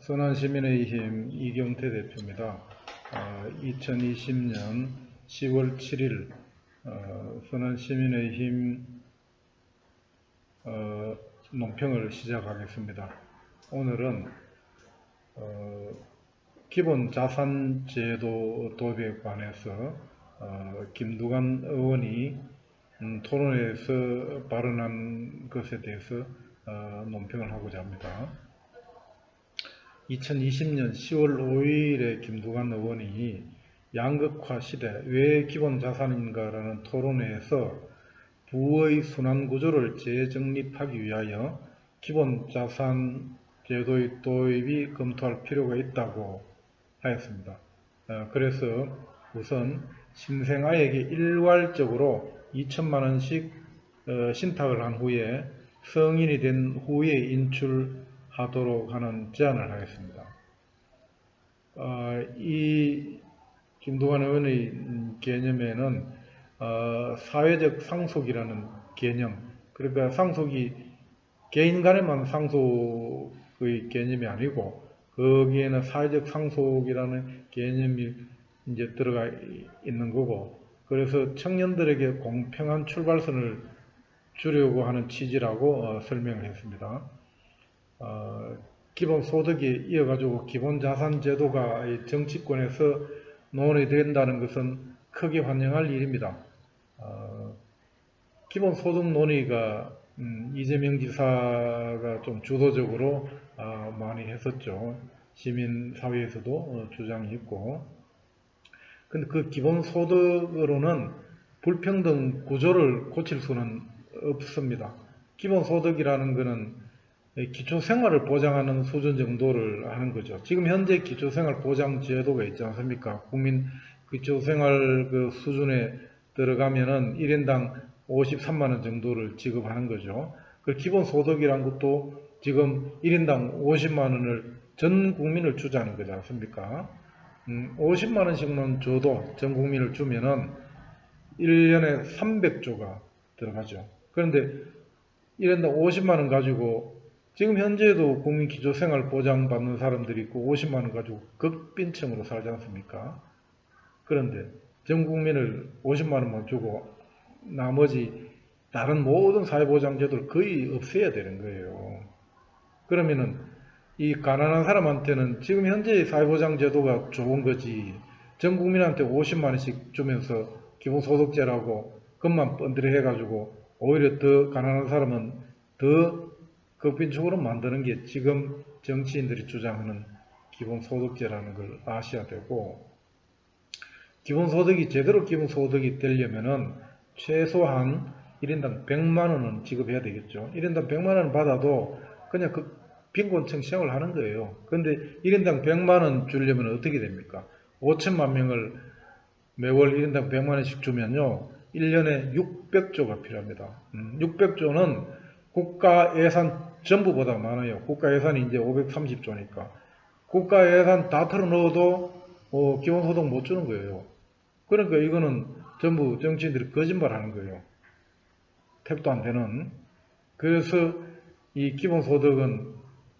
선한시민의힘 이경태 대표입니다. 2020년 10월 7일 선한시민의힘 논평을 시작하겠습니다. 오늘은 기본자산제도 도입에 관해서 김두관 의원이 토론회에서 발언한 것에 대해서 논평을 하고자 합니다. 2020년 10월 5일에 김두관 의원이 양극화 시대 왜 기본자산인가라는 토론회에서 부의 순환구조를 재정립하기 위하여 기본자산 제도의 도입이 검토할 필요가 있다고 하였습니다. 그래서 우선 신생아에게 일괄적으로 2천만원씩 신탁을 한 후에 성인이 된 후에 인출하도록 하는 제안을 하겠습니다. 이 김두관 의원의 개념에는 사회적 상속이라는 개념, 그러니까 상속이 개인 간에만 상속의 개념이 아니고 거기에는 사회적 상속이라는 개념이 이제 들어가 있는 거고, 그래서 청년들에게 공평한 출발선을 주려고 하는 취지라고 설명을 했습니다. 기본소득에 이어가지고 기본자산제도가 정치권에서 논의된다는 것은 크게 환영할 일입니다. 기본소득 논의가 이재명 지사가 좀 주도적으로 많이 했었죠. 시민사회에서도 주장이 있고. 근데 그 기본소득으로는 불평등 구조를 고칠 수는 없습니다. 기본소득이라는 것은 기초생활을 보장하는 수준 정도를 하는 거죠. 지금 현재 기초생활보장제도가 있지 않습니까? 국민 기초생활 그 수준에 들어가면은 1인당 53만원 정도를 지급하는 거죠. 그 기본소득이란 것도 지금 1인당 50만원을 전 국민을 주자는 거지 않습니까? 50만원씩만 줘도 전 국민을 주면은 1년에 300조가 들어가죠. 그런데 1인당 50만원 가지고 지금 현재도 국민 기초생활 보장 받는 사람들이 있고 50만원 가지고 극빈층으로 살지 않습니까? 그런데 전 국민을 50만원만 주고 나머지 다른 모든 사회보장제도를 거의 없애야 되는 거예요. 그러면은 이 가난한 사람한테는 지금 현재의 사회보장제도가 좋은 거지, 전 국민한테 50만원씩 주면서 기본소득제라고 그것만 번들어 해가지고 오히려 더 가난한 사람은 더 극빈층으로 만드는 게 지금 정치인들이 주장하는 기본소득제라는 걸 아셔야 되고, 기본소득이 제대로 기본소득이 되려면은 최소한 1인당 100만원은 지급해야 되겠죠. 1인당 100만원 받아도 그냥 그 빈곤층 생활을 하는 거예요. 그런데 1인당 100만원 주려면 어떻게 됩니까? 5천만 명을 매월 1인당 100만원씩 주면요, 1년에 600조가 필요합니다. 600조는 국가 예산 전부보다 많아요. 국가 예산이 이제 530조니까. 국가 예산 다 털어 넣어도 기본소득 못 주는 거예요. 그러니까 이거는 전부 정치인들이 거짓말 하는 거예요. 택도 안 되는. 그래서 이 기본소득은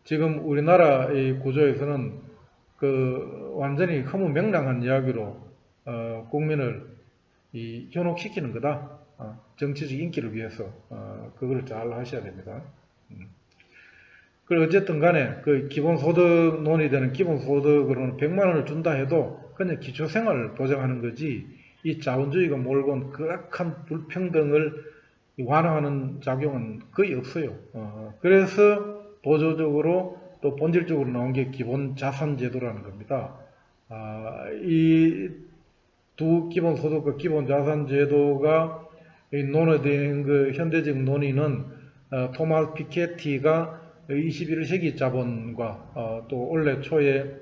지금 우리나라의 구조에서는 그 완전히 허무맹랑한 이야기로 국민을 현혹시키는 거다. 정치적 인기를 위해서 그걸 잘 하셔야 됩니다. 그리고 어쨌든 간에 그 기본소득 논의되는 기본소득으로는 100만원을 준다 해도 그냥 기초생활을 보장하는 거지, 이 자본주의가 몰고 온 극악한 불평등을 완화하는 작용은 거의 없어요. 그래서 보조적으로 또 본질적으로 나온 게 기본자산제도라는 겁니다. 이 두 기본소득과 기본자산제도가 논의된 그 현대적 논의는 토마스 피케티가 21세기 자본과 또 올해 초에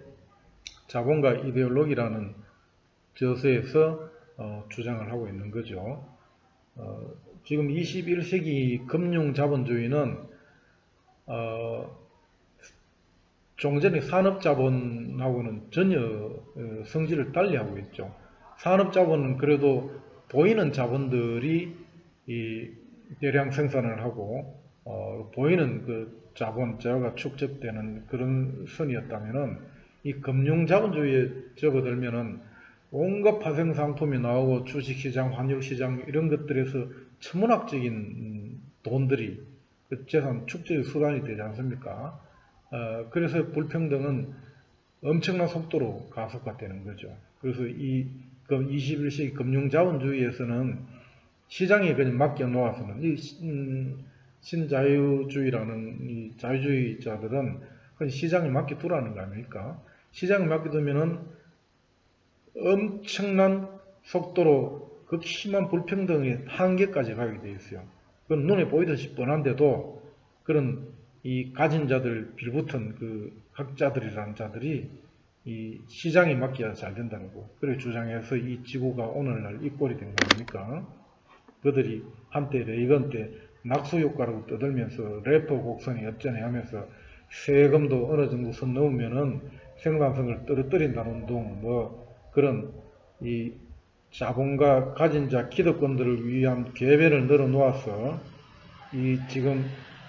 자본과 이데올로기라는 저서에서 주장을 하고 있는 거죠. 지금 21세기 금융자본주의는 종전의 산업자본하고는 전혀 성질을 달리하고 있죠. 산업자본은 그래도 보이는 자본들이 이 대량 생산을 하고 보이는 그 자본자가 축적되는 그런 선이었다면은 이 금융자본주의에 접어들면은 온갖 파생상품이 나오고 주식시장, 환율시장 이런 것들에서 천문학적인 돈들이 그 재산 축적의 수단이 되지 않습니까? 그래서 불평등은 엄청난 속도로 가속화되는 거죠. 그래서 이 21세기 금융자본주의에서는 시장에 그냥 맡겨놓아서는 신자유주의라는 이 자유주의자들은 그냥 시장에 맡겨두라는 거 아닙니까? 시장에 맡겨두면은 엄청난 속도로 극심한 불평등의 한계까지 가게 돼 있어요. 그건 눈에 보이듯이 뻔한데도 그런 이 가진 자들 빌붙은 그 학자들이라는 자들이 이 시장에 맡겨야 잘 된다는 거. 그래 주장해서 이 지구가 오늘날 이 꼴이 된 거 아닙니까? 그들이 한때 레이건 때 낙수 효과라고 떠들면서 래퍼 곡선이 어쩌네 하면서 세금도 어느 정도 선 넘으면은 생산성을 떨어뜨린다는 운동, 뭐 그런 이 자본가 가진 자 기득권들을 위한 계배를 늘어 놓아서 이 지금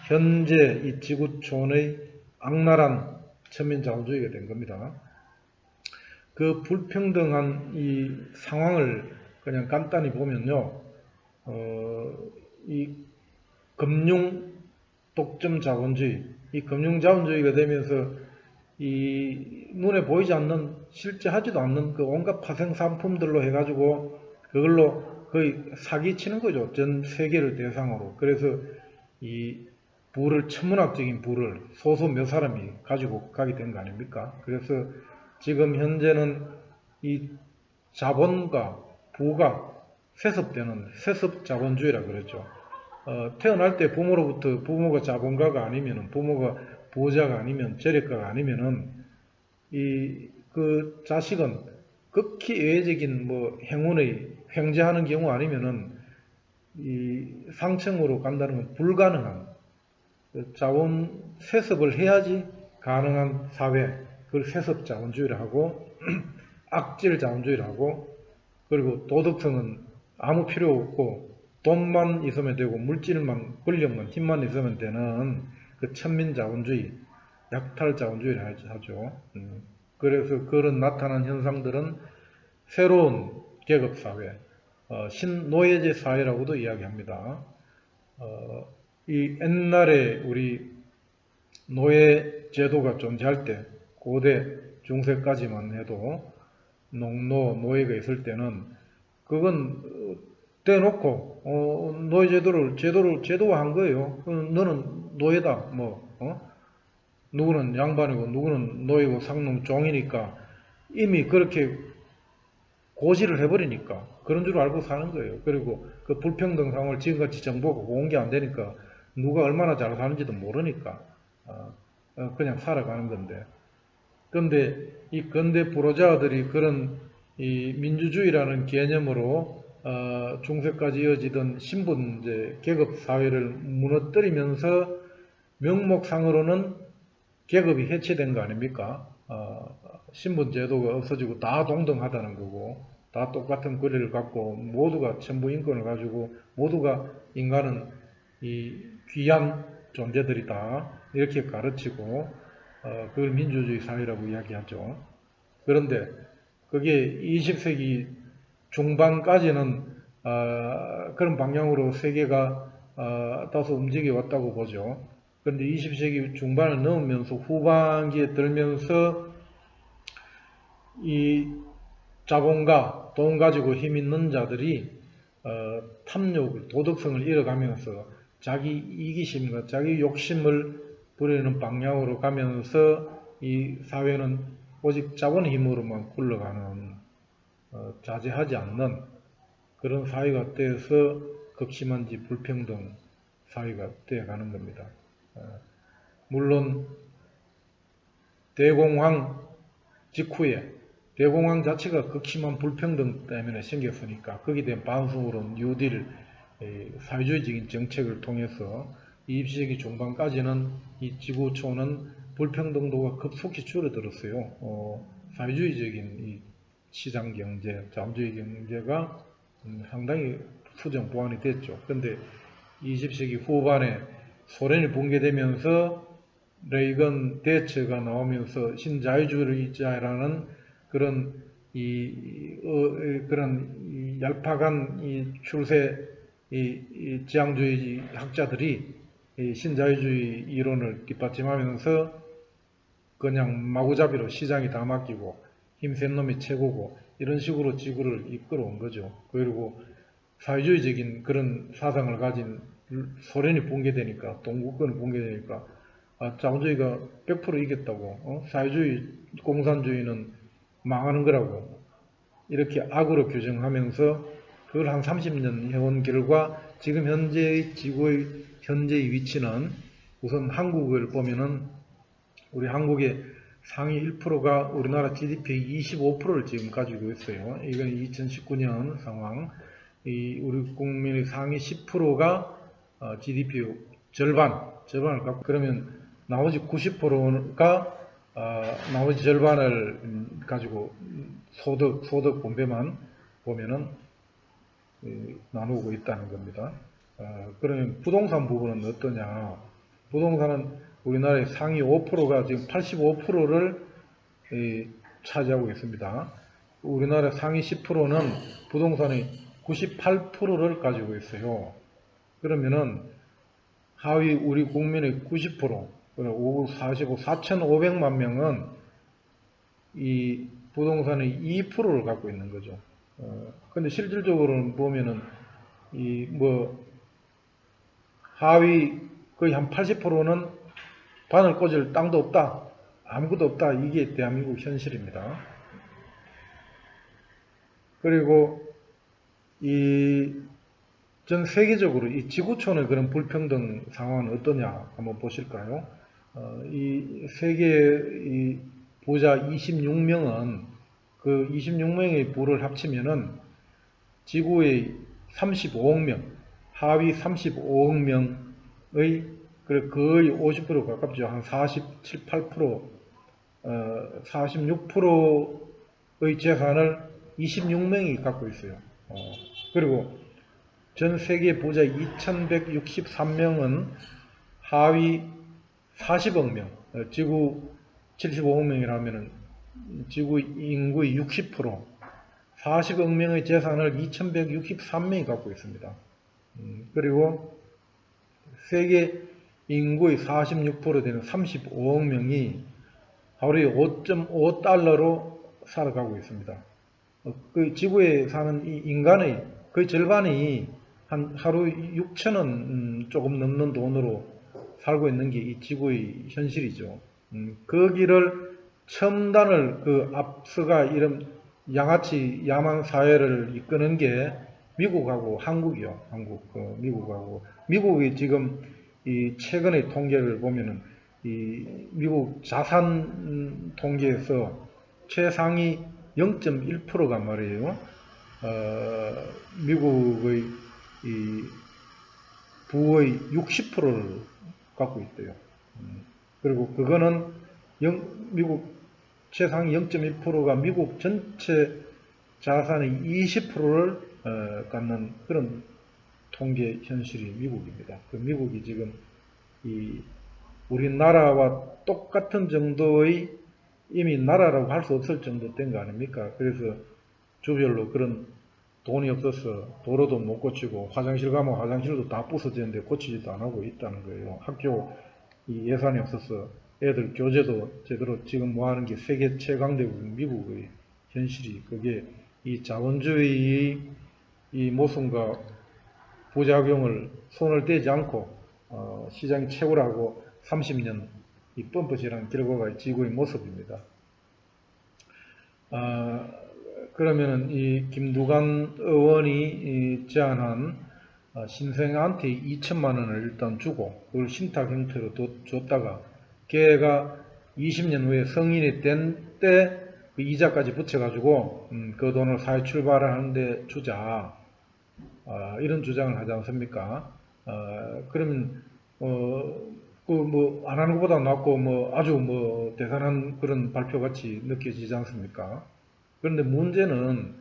현재 이 지구촌의 악랄한 천민자본주의가 된 겁니다. 그 불평등한 이 상황을 그냥 간단히 보면요, 이 금융 독점 자본주의, 이 금융 자본주의가 되면서 이 눈에 보이지 않는 실제 하지도 않는 그 온갖 파생 상품들로 해가지고 그걸로 거의 사기치는 거죠. 전 세계를 대상으로. 그래서 이 부를 천문학적인 부를 소수 몇 사람이 가지고 가게 된 거 아닙니까? 그래서 지금 현재는 이 자본과 부가 세습되는 세습 자본주의라 그러죠. 태어날 때 부모로부터 부모가 자본가가 아니면은 부모가 부자가 아니면 재력가가 아니면은 이 그 자식은 극히 예외적인 뭐 행운의 횡재하는 경우 아니면은 이 상층으로 간다는 건 불가능한 자본 세습을 해야지 가능한 사회, 그걸 세습 자본주의를 하고 악질 자본주의를 하고, 그리고 도덕성은 아무 필요 없고 돈만 있으면 되고 물질만 권력만 힘만 있으면 되는 그 천민자본주의, 약탈자본주의를 하죠. 그래서 그런 나타난 현상들은 새로운 계급사회, 신노예제 사회라고도 이야기합니다. 이 옛날에 우리 노예 제도가 존재할 때 고대 중세까지만 해도 농노 노예가 있을 때는 그건 떼놓고 노예 제도화한 거예요. 너는 노예다 누구는 양반이고 누구는 노예고 상놈 종이니까 이미 그렇게 고지를 해버리니까 그런 줄 알고 사는 거예요. 그리고 그 불평등 상황을 지금같이 정보가 공개 안 되니까 누가 얼마나 잘 사는지도 모르니까 그냥 살아가는 건데. 그런데 이 근대 불호자들이 그런 이 민주주의라는 개념으로 중세까지 이어지던 신분제 계급 사회를 무너뜨리면서 명목상으로는 계급이 해체된 거 아닙니까? 신분제도가 없어지고 다 동등하다는 거고 다 똑같은 권리를 갖고 모두가 천부인권을 가지고 모두가 인간은 이 귀한 존재들이다 이렇게 가르치고 그걸 민주주의 사회라고 이야기하죠. 그런데 그게 20세기 중반까지는 그런 방향으로 세계가 다소 움직여 왔다고 보죠. 그런데 20세기 중반을 넘으면서 후반기에 들면서 이 자본가, 돈 가지고 힘 있는 자들이 탐욕을, 도덕성을 잃어가면서 자기 이기심과 자기 욕심을 부리는 방향으로 가면서 이 사회는 오직 자본의 힘으로만 굴러가는 자제하지 않는 그런 사회가 되어서 극심한지 불평등 사회가 되어가는 겁니다. 물론 대공황 직후에 대공황 자체가 극심한 불평등 때문에 생겼으니까 거기에 대한 반성으로 뉴딜 사회주의적인 정책을 통해서 20세기 중반까지는 이 지구촌은 불평등도가 급속히 줄어들었어요. 사회주의적인 이 시장경제, 자본주의 경제가 상당히 수정 보완이 됐죠. 그런데 20세기 후반에 소련이 붕괴되면서 레이건 대처가 나오면서 신자유주의자라는 그런 그런 얄팍한 추세 지향주의 학자들이 이 신자유주의 이론을 뒷받침하면서 그냥 마구잡이로 시장이 다 맡기고 힘센 놈이 최고고 이런 식으로 지구를 이끌어온 거죠. 그리고 사회주의적인 그런 사상을 가진 소련이 붕괴되니까, 동구권이 붕괴되니까 자본주의가 100% 이겼다고, 사회주의 공산주의는 망하는 거라고 이렇게 악으로 규정하면서 그걸 한 30년 해온 결과 지금 현재의 지구의 현재의 위치는, 우선 한국을 보면은 우리 한국의 상위 1%가 우리나라 GDP의 25%를 지금 가지고 있어요. 이건 2019년 상황. 우리 국민의 상위 10%가 GDP 절반을 갖고, 그러면 나머지 90%가 나머지 절반을 가지고 소득 분배만 보면은 나누고 있다는 겁니다. 그러면 부동산 부분은 어떠냐? 부동산은 우리나라의 상위 5%가 지금 85%를 차지하고 있습니다. 우리나라 상위 10%는 부동산의 98%를 가지고 있어요. 그러면은 하위 우리 국민의 90%, 4,500만 명은 이 부동산의 2%를 갖고 있는 거죠. 근데 실질적으로는 보면은 하위 거의 한 80%는 바늘 꽂을 땅도 없다, 아무것도 없다. 이게 대한민국 현실입니다. 그리고 전 세계적으로 이 지구촌의 그런 불평등 상황은 어떠냐 한번 보실까요? 이 세계 이 부자 26명은 그 26명의 부를 합치면은 지구의 35억 명, 하위 35억 명의 거의 50% 가깝죠. 한 47, 8%, 46%의 재산을 26명이 갖고 있어요. 그리고 전 세계 부자 2163명은 하위 40억 명, 지구 75억 명이라면 지구 인구의 60%, 40억 명의 재산을 2163명이 갖고 있습니다. 그리고 세계 인구의 46% 되는 35억 명이 하루에 5.5달러로 살아가고 있습니다. 그 지구에 사는 이 인간의 거의 절반이 한 하루 6,000원 조금 넘는 돈으로 살고 있는 게 이 지구의 현실이죠. 거기를 첨단을 앞서가 이런 양아치 야만 사회를 이끄는 게 미국하고 한국이요. 미국하고 미국이 지금 이 최근의 통계를 보면은 이 미국 자산 통계에서 최상위 0.1%가 말이에요. 미국의 이 부의 60%를 갖고 있대요. 그리고 그거는 미국 최상위 0.1%가 미국 전체 자산의 20%를 갖는 그런 통계 현실이 미국입니다. 그 미국이 지금 우리나라와 똑같은 정도의, 이미 나라라고 할 수 없을 정도 된 거 아닙니까? 그래서 주별로 그런 돈이 없어서 도로도 못 고치고, 화장실 가면 화장실도 다 부서지는데 고치지도 안 하고 있다는 거예요. 학교 예산이 없어서 애들 교재도 제대로 지금 뭐 하는 게 세계 최강대국 미국의 현실이, 그게 이 자본주의의 이 모순과 부작용을 손을 떼지 않고 시장이 최고라고 30년 이 뻔뻔질한 결과가 지구의 모습입니다. 그러면은 이 김두관 의원이 제안한 신생아한테 2천만 원을 일단 주고 그걸 신탁 형태로 줬다가 걔가 20년 후에 성인이 된 때 그 이자까지 붙여가지고 그 돈을 사회 출발을 하는데 주자, 이런 주장을 하지 않습니까? 그러면 안 하는 것보다 낫고 아주 대단한 그런 발표 같이 느껴지지 않습니까? 그런데 문제는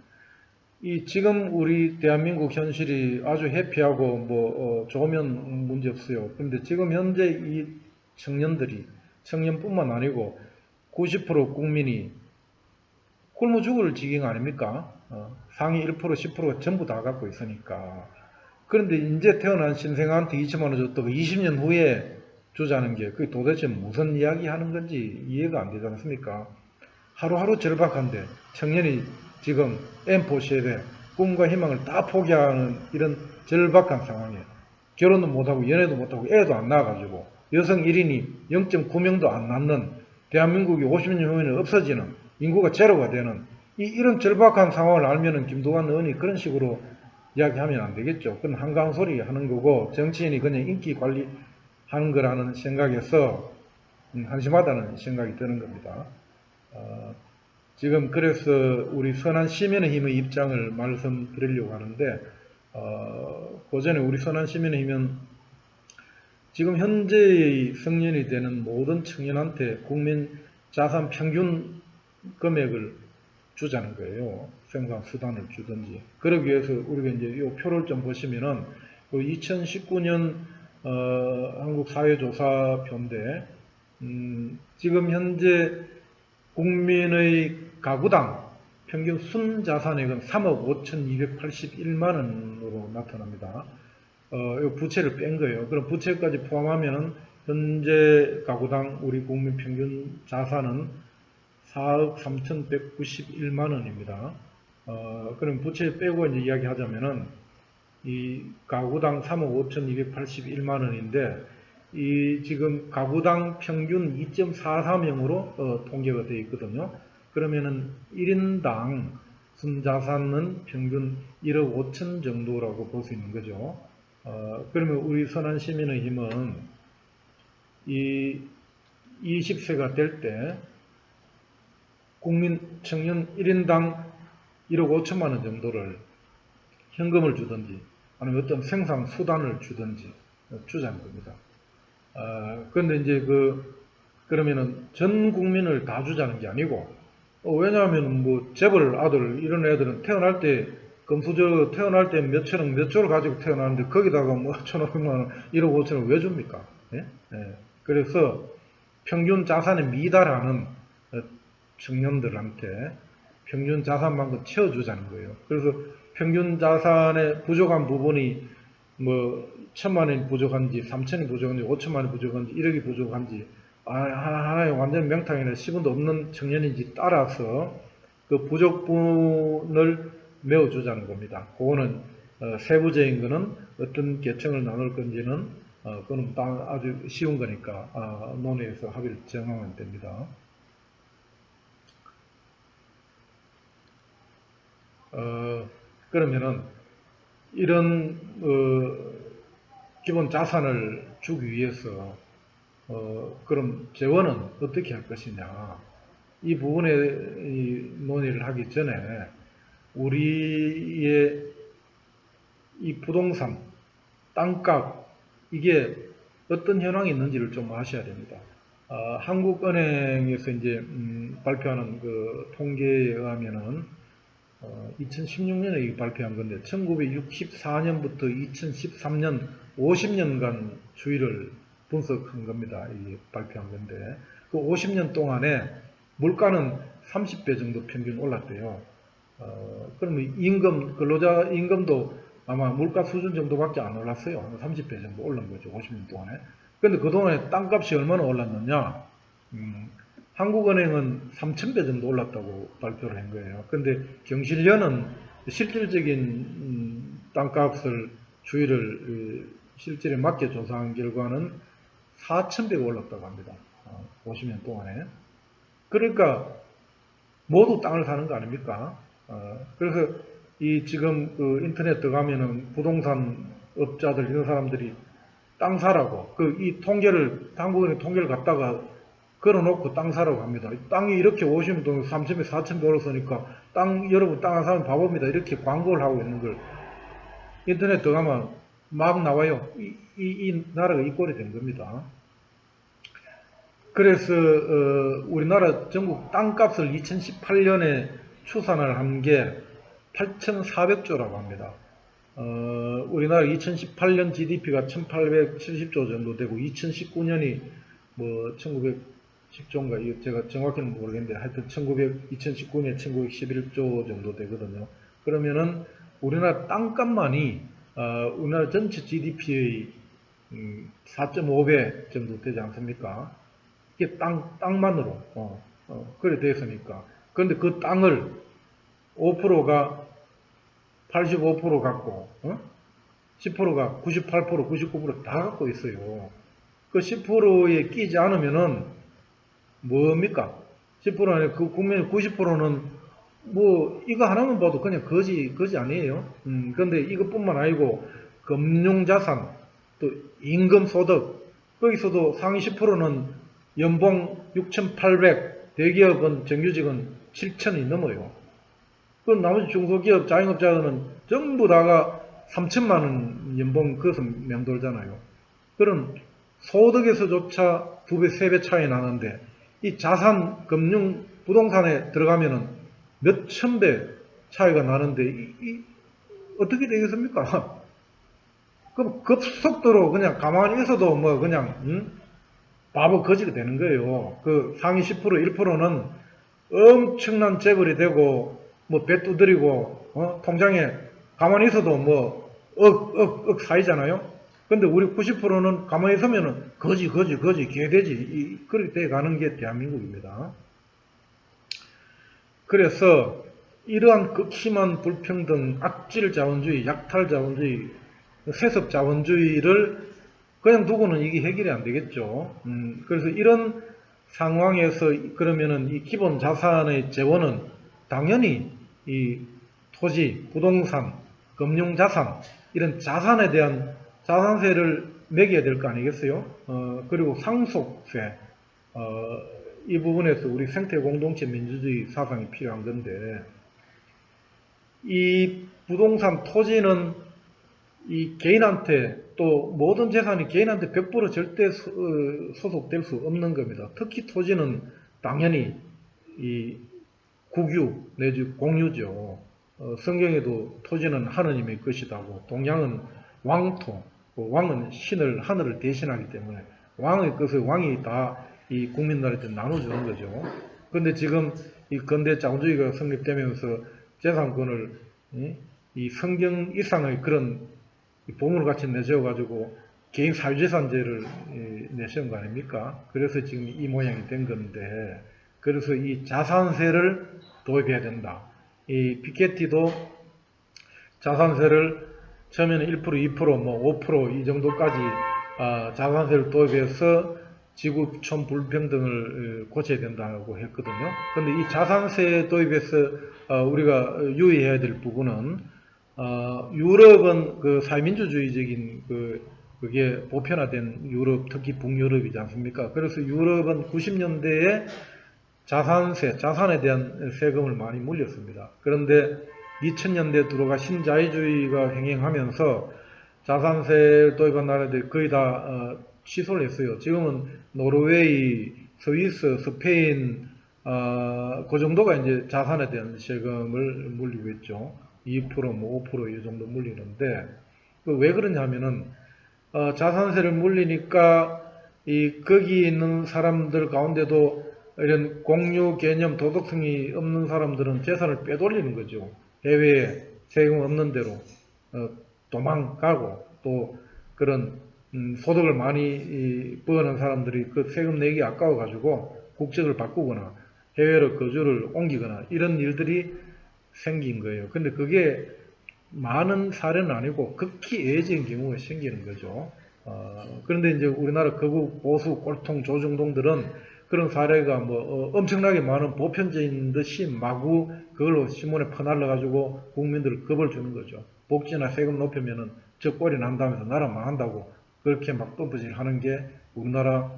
지금 우리 대한민국 현실이 아주 해피하고 좋으면 문제 없어요. 그런데 지금 현재 이 청년들이 청년뿐만 아니고 90% 국민이 굶어 죽을 지경 아닙니까? 상위 1%, 10%가 전부 다 갖고 있으니까. 그런데 이제 태어난 신생아한테 2천만 원 줬다고 20년 후에 주자는 게 그게 도대체 무슨 이야기 하는 건지 이해가 안 되지 않습니까? 하루하루 절박한데 청년이 지금 M4 세대 꿈과 희망을 다 포기하는 이런 절박한 상황에 결혼도 못하고 연애도 못하고 애도 안 낳아가지고 여성 1인이 0.9명도 안 낳는 대한민국이 50년 후에는 없어지는 인구가 제로가 되는 이런 절박한 상황을 알면은 김두관 의원이 그런 식으로 이야기하면 안 되겠죠. 그건 한가한 소리 하는 거고 정치인이 그냥 인기 관리하는 거라는 생각에서 한심하다는 생각이 드는 겁니다. 지금 그래서 우리 선한 시민의 힘의 입장을 말씀드리려고 하는데 그 전에 우리 선한 시민의 힘은 지금 현재의 성년이 되는 모든 청년한테 국민 자산 평균 금액을 주자는 거예요. 생산 수단을 주든지. 그러기 위해서 우리가 이제 이 표를 좀 보시면은 2019년 한국 사회조사표인데 지금 현재 국민의 가구당 평균 순자산액은 3억 5,281만 원으로 나타납니다. 이 부채를 뺀 거예요. 그럼 부채까지 포함하면은 현재 가구당 우리 국민 평균 자산은 4억 3,191만 원입니다. 그럼 부채 빼고 이제 이야기하자면은 이 가구당 3억 5,281만 원인데 이 지금 가구당 평균 2.43명으로 통계가 되어 있거든요. 그러면은 1인당 순자산은 평균 1억 5천 정도라고 볼 수 있는 거죠. 그러면 우리 선한 시민의 힘은 이 20세가 될 때 국민 청년 1인당 1억 5천만 원 정도를 현금을 주든지 아니면 어떤 생산 수단을 주든지 주자는 겁니다. 그런데 이제 그러면은 전 국민을 다 주자는 게 아니고 왜냐하면 뭐 재벌 아들 이런 애들은 태어날 때 금수저 태어날 때 몇천억 몇 조를 가지고 태어나는데 거기다가 뭐 1,500만 원 1억 5천을 왜 줍니까? 예? 그래서 평균 자산에 미달하는 청년들한테 평균 자산만큼 채워주자는 거예요. 그래서 평균 자산에 부족한 부분이 뭐 1,000만 원이 부족한지 3천이 부족한지 5천만 원이 부족한지 1억이 부족한지 하나의 완전 명탕이나 10원도 없는 청년인지 따라서 그 부족분을 메워주자는 겁니다. 그거는 세부적인 거는 어떤 계층을 나눌 건지는 그거는 아주 쉬운 거니까 논의해서 합의를 정하면 됩니다. 그러면은 이런 기본 자산을 주기 위해서 그럼 재원은 어떻게 할 것이냐 이 부분에 논의를 하기 전에 우리의 이 부동산 땅값 이게 어떤 현황이 있는지를 좀 아셔야 됩니다. 한국은행에서 이제 발표하는 그 통계에 의하면은 2016년에 발표한 건데 1964년부터 2013년 50년간 추이를 분석한 겁니다. 이 발표한 건데 그 50년 동안에 물가는 30배 정도 평균 올랐대요. 그러면 임금 근로자 임금도 아마 물가 수준 정도밖에 안 올랐어요. 30배 정도 올른 거죠. 50년 동안에. 근데 그동안에 땅값이 얼마나 올랐느냐? 한국은행은 3,000배 정도 올랐다고 발표를 한 거예요. 근데 경실련은 실질적인 땅값을 추이를 실질에 맞게 조사한 결과는 4,000배가 올랐다고 합니다. 50년 동안에. 그러니까 모두 땅을 사는 거 아닙니까? 그래서 이 지금 그 인터넷 들어가면은 부동산 업자들 이런 사람들이 땅 사라고 이 통계를 한국은행 통계를 갖다가 걸어놓고 땅 사라고 합니다. 땅이 이렇게 50년 동안 3,000배, 4,000배 올랐으니까 여러분 땅 안 사면 바보입니다. 이렇게 광고를 하고 있는 걸 인터넷 들어가면 막 나와요. 이 나라가 이 꼴이 된 겁니다. 그래서 우리나라 전국 땅값을 2018년에 추산을 한 게 8,400조라고 합니다. 우리나라 2018년 GDP가 1,870조 정도 되고 2019년이 뭐 10조인가, 이거 제가 정확히는 모르겠는데, 하여튼 2019년 1911조 정도 되거든요. 그러면은, 우리나라 땅값만이, 우리나라 전체 GDP의 4.5배 정도 되지 않습니까? 이게 땅만으로, 그래 되어 있으니까. 그런데 그 땅을 5%가 85% 갖고, 10%가 98%, 99%다 갖고 있어요. 그 10%에 끼지 않으면은 뭡니까? 10% 아니라 그 국민의 90%는 뭐 이거 하나만 봐도 그냥 거지 아니에요. 근데 이것뿐만 아니고 금융자산, 또 임금소득, 거기서도 상위 10%는 연봉 6,800, 대기업은 정규직은 7,000이 넘어요. 그 나머지 중소기업, 자영업자들은 전부 다가 3천만 원 연봉 그것을 맴돌잖아요. 그런 소득에서조차 2배, 3배 차이 나는데 이 자산, 금융, 부동산에 들어가면은 몇 천 배 차이가 나는데 어떻게 되겠습니까? 그럼 급속도로 그냥 가만히 있어도 뭐 그냥 바보 거지가 되는 거예요. 그 상위 10%, 1%는 엄청난 재벌이 되고 뭐 배 두드리고 통장에 가만히 있어도 뭐 억 사이잖아요. 근데 우리 90%는 가만히 있으면은 거지 개돼지 그렇게 돼 가는 게 대한민국입니다. 그래서 이러한 극심한 불평등, 악질 자본주의, 약탈 자본주의, 세습 자본주의를 그냥 두고는 이게 해결이 안 되겠죠. 그래서 이런 상황에서 그러면은 이 기본 자산의 재원은 당연히 이 토지, 부동산, 금융자산 이런 자산에 대한 자산세를 매겨야 될 거 아니겠어요? 그리고 상속세, 이 부분에서 우리 생태 공동체 민주주의 사상이 필요한 건데, 이 부동산 토지는 이 개인한테 또 모든 재산이 개인한테 100% 절대 소속될 수 없는 겁니다. 특히 토지는 당연히 이 국유 내지 공유죠. 성경에도 토지는 하느님의 것이다고, 동양은 왕토, 왕은 신을 하늘을 대신하기 때문에 왕의 것을 왕이 다 이 국민들한테 나눠주는 거죠. 그런데 지금 이 근대 자본주의가 성립되면서 재산권을 이 성경 이상의 그런 보물 같이 내세워 가지고 개인 사유재산제를 내세운 거 아닙니까? 그래서 지금 이 모양이 된 건데, 그래서 이 자산세를 도입해야 된다. 이 피케티도 자산세를 처음에는 1%, 2%, 뭐 5%이 정도까지 자산세를 도입해서 지구촌 불평등을 고쳐야 된다고 했거든요. 그런데 이 자산세 도입에서 우리가 유의해야 될 부분은 유럽은 그 사회민주주의적인 그게 보편화된 유럽, 특히 북유럽이지 않습니까? 그래서 유럽은 90년대에 자산세, 자산에 대한 세금을 많이 물렸습니다. 그런데 2000년대 들어가 신자유주의가 횡행하면서 자산세 도입한 나라들이 거의 다 취소를 했어요. 지금은 노르웨이, 스위스, 스페인, 그 정도가 이제 자산에 대한 세금을 물리고 있죠. 2%, 뭐 5%이 정도 물리는데, 왜 그러냐면은, 자산세를 물리니까, 거기 있는 사람들 가운데도 이런 공유 개념, 도덕성이 없는 사람들은 재산을 빼돌리는 거죠. 해외에 세금 없는 대로, 도망가고, 또 그런, 소득을 많이 버는 사람들이 그 세금 내기 아까워가지고 국적을 바꾸거나 해외로 거주를 옮기거나 이런 일들이 생긴 거예요. 근데 그게 많은 사례는 아니고 극히 예외적인 경우에 생기는 거죠. 그런데 이제 우리나라 극우 보수 꼴통 조중동들은 그런 사례가 뭐 엄청나게 많은 보편적인 듯이 마구 그걸로 신문에 퍼날려 가지고 국민들을 겁을 주는 거죠. 복지나 세금 높이면은 저 꼴이 난다면서 나라 망한다고 그렇게 막 뻔뻔질 하는 게 우리나라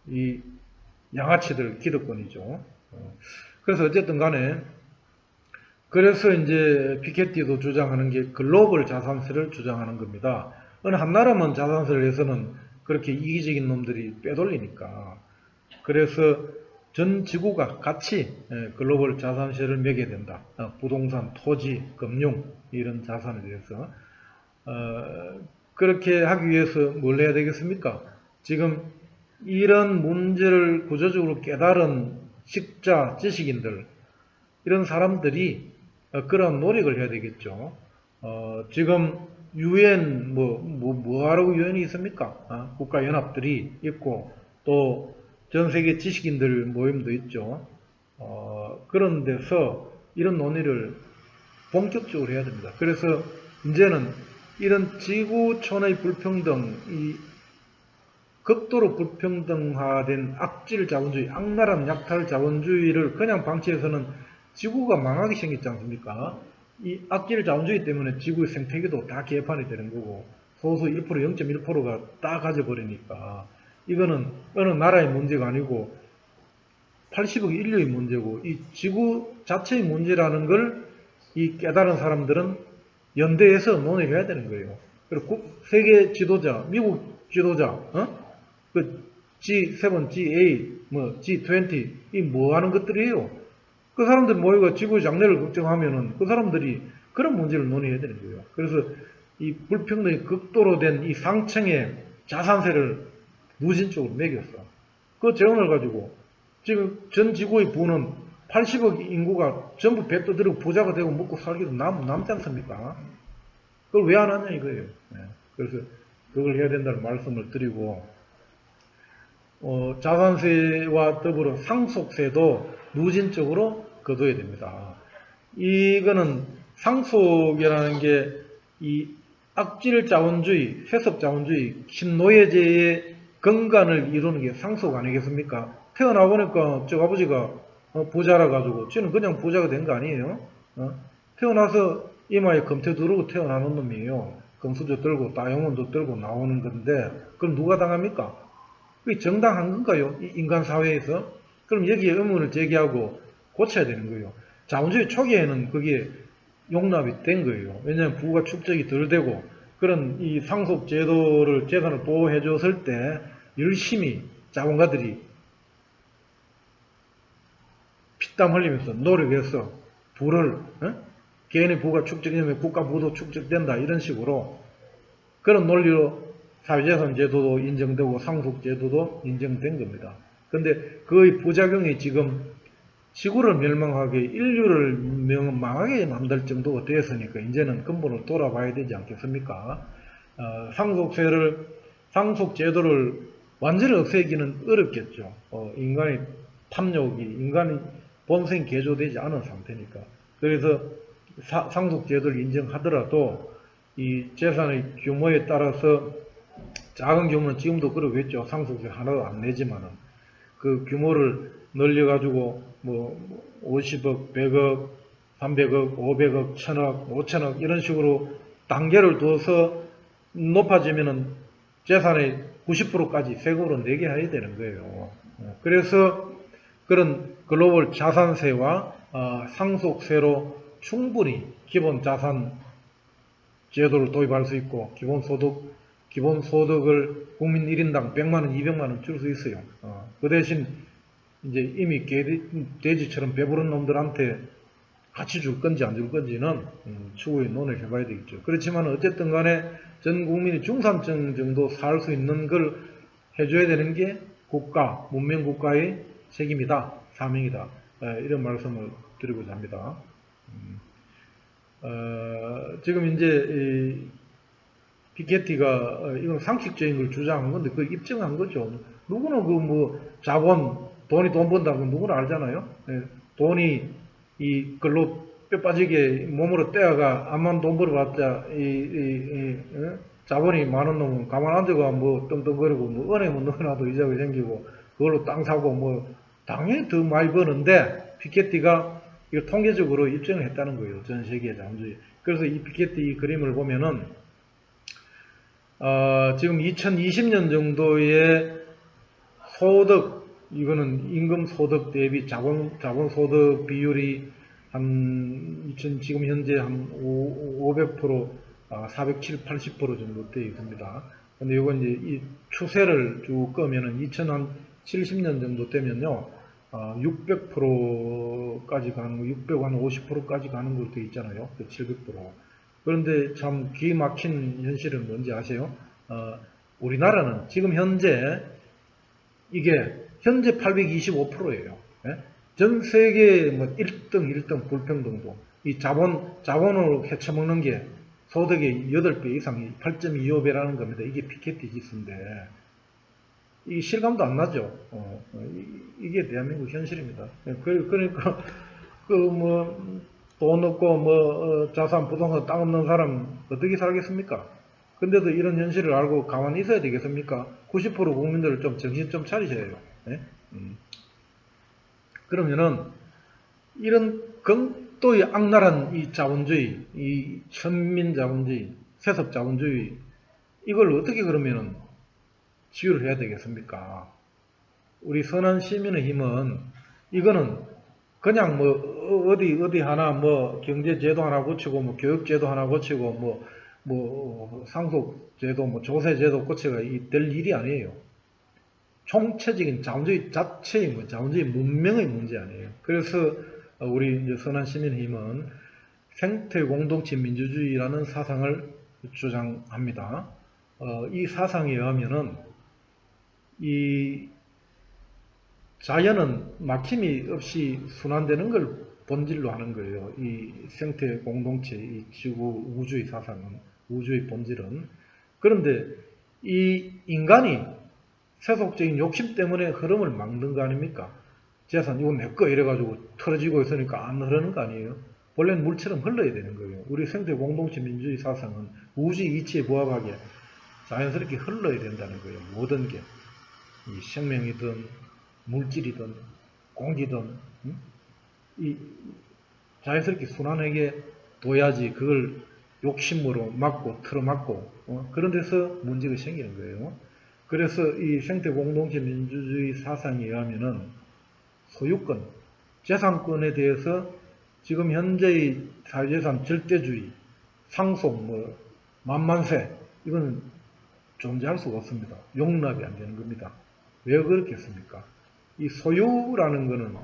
이 양아치들 기득권이죠. 그래서 어쨌든 간에 그래서 이제 피케티도 주장하는 게 글로벌 자산세를 주장하는 겁니다. 어느 한 나라만 자산세를 해서는 그렇게 이기적인 놈들이 빼돌리니까. 그래서 전 지구가 같이 글로벌 자산세를 매겨야 된다. 부동산, 토지, 금융 이런 자산에 대해서. 그렇게 하기 위해서 뭘 해야 되겠습니까? 지금 이런 문제를 구조적으로 깨달은 식자, 지식인들, 이런 사람들이 그런 노력을 해야 되겠죠. 지금 유엔 뭐하라고 유엔이 있습니까? 국가연합들이 있고 또 전 세계 지식인들 모임도 있죠. 그런 데서 이런 논의를 본격적으로 해야 됩니다. 그래서 이제는 이런 지구촌의 불평등, 이 극도로 불평등화된 악질 자본주의, 악랄한 약탈 자본주의를 그냥 방치해서는 지구가 망하게 생겼지 않습니까? 이 악질 자본주의 때문에 지구의 생태계도 다 개판이 되는 거고 소수 1%, 0.1%가 다 가져버리니까 이거는 어느 나라의 문제가 아니고 80억 인류의 문제고 이 지구 자체의 문제라는 걸 이 깨달은 사람들은 연대해서 논의해야 되는 거예요. 그리고 세계 지도자, 미국 지도자, 그 G7, G8, G20 이 뭐 하는 것들이에요. 그 사람들 모여가 지구의 장래를 걱정하면은 그 사람들이 그런 문제를 논의해야 되는 거예요. 그래서 이 불평등이 극도로 된 이 상층의 자산세를 무진적으로 매겼어. 그 재원을 가지고 지금 전 지구의 부는 80억 인구가 전부 배 떠들고 부자가 되고 먹고 살기도 남지 않습니까? 그걸 왜 안 하냐 이거예요. 그래서 그걸 해야 된다는 말씀을 드리고 자산세와 더불어 상속세도 누진적으로 거둬야 됩니다. 이거는 상속이라는 게 이 악질 자본주의, 세습 자본주의, 신노예제의 근간을 이루는 게 상속 아니겠습니까? 태어나 보니까 저 아버지가 부자라 가지고 저는 그냥 부자가 된 거 아니에요? 태어나서 이마에 금태 두르고 태어나는 놈이에요. 금수저 들고 따용원도 들고 나오는 건데 그럼 누가 당합니까? 그게 정당한 건가요? 인간 사회에서? 그럼 여기에 의문을 제기하고 고쳐야 되는 거예요. 자본주의 초기에는 그게 용납이 된 거예요. 왜냐하면 부가 축적이 덜 되고 그런 이 상속 제도를 재산을 보호해 줬을 때 열심히 자본가들이 피땀 흘리면서 노력해서 부를 개인의 부가 축적되면 국가 부도 축적된다 이런 식으로 그런 논리로 사회재산 제도도 인정되고 상속 제도도 인정된 겁니다. 근데 그의 부작용이 지금 지구를 멸망하게 인류를 망하게 만들 정도가 되었으니까 이제는 근본을 돌아봐야 되지 않겠습니까? 상속 제도를 완전히 없애기는 어렵겠죠. 인간의 탐욕이 인간이 본생 개조되지 않은 상태니까. 그래서 상속 제도를 인정하더라도 이 재산의 규모에 따라서 작은 규모는 지금도 그러겠죠. 상속세 하나도 안 내지만은 그 규모를 늘려가지고 뭐 50억, 100억, 300억, 500억, 1000억, 5000억 이런 식으로 단계를 둬서 높아지면은 재산의 90%까지 세금으로 내게 해야 되는 거예요. 그래서 그런 글로벌 자산세와 상속세로 충분히 기본 자산 제도를 도입할 수 있고 기본소득을 국민 1인당 100만원, 200만원 줄 수 있어요. 그 대신 이제 이미 돼지처럼 배부른 놈들한테 같이 줄 건지 안 줄 건지는 추후에 논의를 해봐야 되겠죠. 그렇지만 어쨌든 간에 전 국민이 중산층 정도 살 수 있는 걸 해줘야 되는 게 문명 국가의 책임이다, 사명이다. 이런 말씀을 드리고자 합니다. 지금 이제 피케티가 이건 상식적인 걸 주장한 건데 그걸 입증한 거죠. 누구는 그 뭐 돈이 돈 번다는 건 누구나 알잖아요. 돈이 이 글로 뼈 빠지게 몸으로 떼어가 암만 돈 벌어봤자 자본이 많은 놈은 가만 앉아가 뭐 떵떵거리고 뭐 은행 뭐 넣어놔도 이자가 생기고 그걸로 땅 사고 뭐 당연히 더 많이 버는데 피케티가 이거 통계적으로 입증을 했다는 거예요. 전 세계 자본주의. 그래서 이 피케티 이 그림을 보면은 지금 2020년 정도의 소득, 이거는 임금 소득 대비 자본 소득 비율이 지금 현재 한 500%, 470, 80% 정도 되어 있습니다. 근데 이건 이제 이 추세를 쭉 끄면은 2070년 정도 되면요, 600%까지 가는 거, 650%까지 가는 걸로 되어 있잖아요. 700%. 그런데 참 기막힌 현실은 뭔지 아세요? 우리나라는 지금 현재 이게 현재 825%예요. 전 세계 뭐 1등 불평등도 이 자본으로 헤쳐먹는 게 소득의 8배 이상이 8.25배라는 겁니다. 이게 피케티 지수인데 이 실감도 안 나죠. 이게 대한민국 현실입니다. 그러니까 그 뭐 돈 없고 뭐 자산 부동산 땅 없는 사람 어떻게 살겠습니까? 근데도 이런 현실을 알고 가만히 있어야 되겠습니까? 90% 국민들을 좀 정신 좀 차리셔야 해요. 네? 그러면은 이런 극도의 악랄한 이 자본주의, 이 천민 자본주의, 세습 자본주의 이걸 어떻게 그러면은 지유를 해야 되겠습니까? 우리 선한 시민의 힘은 이거는 그냥 뭐 어디 하나 뭐 경제 제도 하나 고치고 뭐 교육 제도 하나 고치고 뭐 상속 제도 뭐 조세 제도 고치가 될 일이 아니에요. 총체적인 자본주의 자체의 뭐 자본주의 문명의 문제 아니에요. 그래서 우리 이제 선한 시민의 힘은 생태 공동체 민주주의라는 사상을 주장합니다. 이 사상에 의하면은 이 자연은 막힘이 없이 순환되는 걸 본질로 하는 거예요. 이 생태 공동체, 이 지구, 우주의 사상은, 우주의 본질은. 그런데 이 인간이 세속적인 욕심 때문에 흐름을 막는 거 아닙니까? 재산, 이거 내 거 이래가지고 털어지고 있으니까 안 흐르는 거 아니에요? 원래는 물처럼 흘러야 되는 거예요. 우리 생태 공동체 민주주의 사상은 우주의 이치에 부합하게 자연스럽게 흘러야 된다는 거예요. 모든 게. 이 생명이든 물질이든 공기든 이 자연스럽게 순환하게 둬야지 그걸 욕심으로 막고 틀어막고 그런 데서 문제가 생기는 거예요. 그래서 이 생태 공동체 민주주의 사상에 의하면은 소유권, 재산권에 대해서 지금 현재의 사회재산 절대주의, 상속, 뭐 만만세 이거는 존재할 수가 없습니다. 용납이 안 되는 겁니다. 왜 그렇겠습니까? 이 소유라는 거는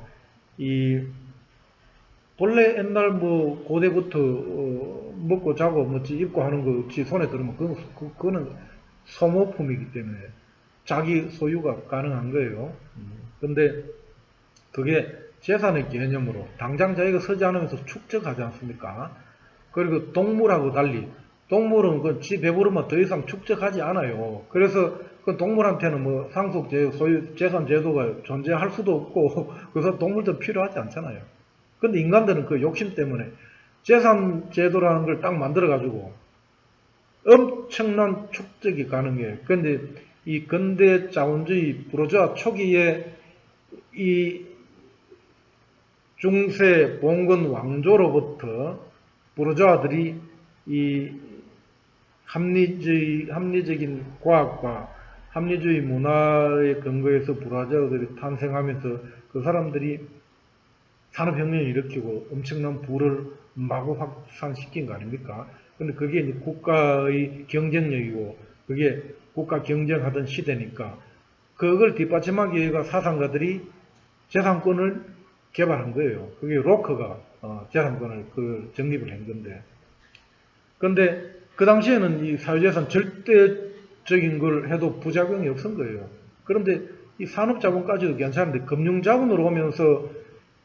이 본래 옛날 뭐 고대부터 먹고 자고 뭐 입고 하는 거 지 손에 들으면 그거는 소모품이기 때문에 자기 소유가 가능한 거예요. 근데 그게 재산의 개념으로 당장 자기가 서지 않으면서 축적하지 않습니까? 그리고 동물하고 달리 동물은 지 배부르면 더 이상 축적하지 않아요. 그래서 그 동물한테는 뭐 상속 소유 재산 제도가 존재할 수도 없고 그래서 동물도 필요하지 않잖아요. 근데 인간들은 그 욕심 때문에 재산 제도라는 걸 딱 만들어 가지고 엄청난 축적이 가능해요. 근데 이 근대 자본주의 부르주아 초기에 이 중세 봉건 왕조로부터 부르주아들이 이 합리적인 과학과 합리주의 문화의 근거에서 부르주아들이 탄생하면서 그 사람들이 산업혁명을 일으키고 엄청난 부를 마구 확산시킨 거 아닙니까? 근데 그게 이제 국가의 경쟁력이고 그게 국가 경쟁하던 시대니까 그걸 뒷받침하기 위해서 사상가들이 재산권을 개발한 거예요. 그게 로커가 재산권을 정립을 한 건데. 근데 그 당시에는 이 사유재산 절대적인 걸 해도 부작용이 없은 거예요. 그런데 이 산업자본까지도 괜찮은데 금융자본으로 오면서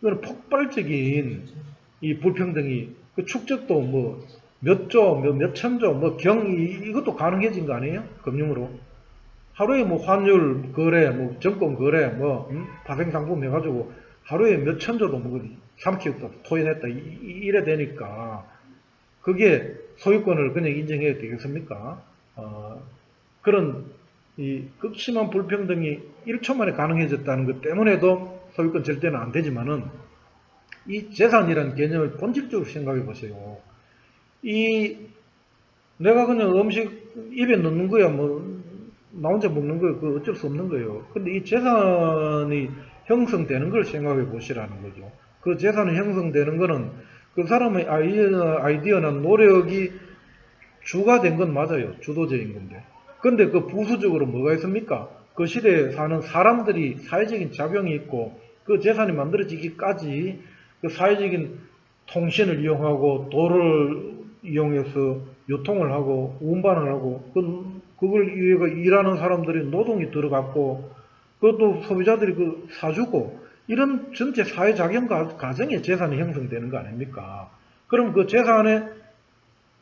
이거는 폭발적인 이 불평등이 그 축적도 뭐 몇 조, 몇 천조, 뭐 이것도 가능해진 거 아니에요? 금융으로. 하루에 뭐 환율 거래, 뭐 정권 거래, 뭐 파생상품 해가지고 하루에 몇 천조도 뭐 삼키고 토해냈다 이래 되니까 그게 소유권을 그냥 인정해야 되겠습니까? 그런 이 극심한 불평등이 1초 만에 가능해졌다는 것 때문에도 소유권 절대는 안 되지만은 이 재산이라는 개념을 본질적으로 생각해 보세요. 내가 그냥 음식 입에 넣는 거야, 뭐, 나 혼자 먹는 거야, 그 어쩔 수 없는 거예요. 근데 이 재산이 형성되는 걸 생각해 보시라는 거죠. 그 재산이 형성되는 거는 그 사람의 아이디어나 노력이 주가 된 건 맞아요. 주도적인 건데. 근데 그 부수적으로 뭐가 있습니까? 그 시대에 사는 사람들이 사회적인 작용이 있고 그 재산이 만들어지기까지 그 사회적인 통신을 이용하고 도를 이용해서 유통을 하고 운반을 하고 그걸 위해서 일하는 사람들이 노동이 들어갔고 그것도 소비자들이 그 사주고, 이런 전체 사회작용 과정에 재산이 형성되는 거 아닙니까? 그럼 그 재산에